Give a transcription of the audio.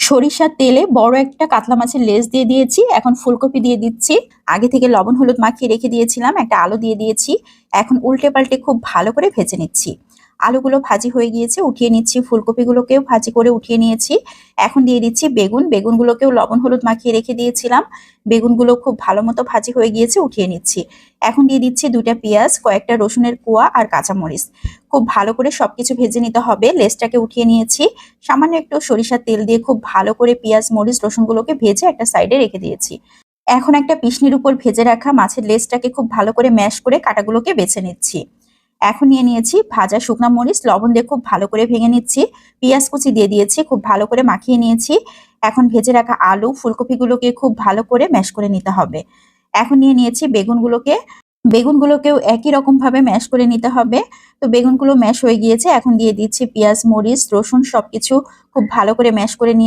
সরিষার তেলে বড় একটা কাতলা মাছের লেজ দিয়ে দিয়েছি। এখন ফুলকপি দিয়ে দিচ্ছি। আগে থেকে লবণ হলুদ মাখিয়ে রেখে দিয়েছিলাম। একটা আলু দিয়ে দিয়েছি। এখন উল্টে পাল্টে খুব ভালো করে ভেজে নিচ্ছি। আলুগুলো ভাজি হয়ে গিয়েছে, উঠিয়ে নিচ্ছি। ফুলকপিগুলোকেও ভাজি করে উঠিয়ে নিয়েছি। এখন দিয়ে দিচ্ছি বেগুন। বেগুনগুলোকেও লবণ হলুদ মাখিয়ে রেখে দিয়েছিলাম। বেগুনগুলো খুব ভালো মতো ভাজি হয়ে গিয়েছে, উঠিয়ে নিচ্ছি। এখন দিয়ে দিচ্ছি 2টা পেঁয়াজ, কয়েকটা রসুনের কোয়া আর কাঁচামরিচ। খুব ভালো করে সবকিছু ভেজে নিতে হবে। লেজটাকে উঠিয়ে নিয়েছি। সামান্য একটু সরিষার তেল দিয়ে খুব ভালো করে পেঁয়াজ মরিচ রসুনগুলোকে ভেজে একটা সাইডে রেখে দিয়েছি। এখন একটা পিশনির উপর ভেজে রাখা মাছের লেজটাকে খুব ভালো করে ম্যাশ করে কাঁটাগুলোকে বেছে নিচ্ছি। এখন নিয়ে নিয়েছি ভাজা শুকনা মরিচ, লবণ দিয়ে খুব ভালো করে ভেঙে নিচ্ছি। পেঁয়াজ কুচি দিয়ে দিয়েছি, খুব ভালো করে মাখিয়ে নিয়েছি। এখন ভেজে রাখা আলু ফুলকপিগুলোকে খুব ভালো করে ম্যাশ করে নিতে হবে। এখন নিয়ে নিয়েছি বেগুনগুলোকেও একই রকম ভাবে ম্যাশ করে নিতে হবে। তো বেগুনগুলো ম্যাশ হয়ে গিয়েছে। এখন দিয়ে দিচ্ছি পেঁয়াজ মরিচ রসুন সবকিছু খুব ভালো করে ম্যাশ করে নিয়ে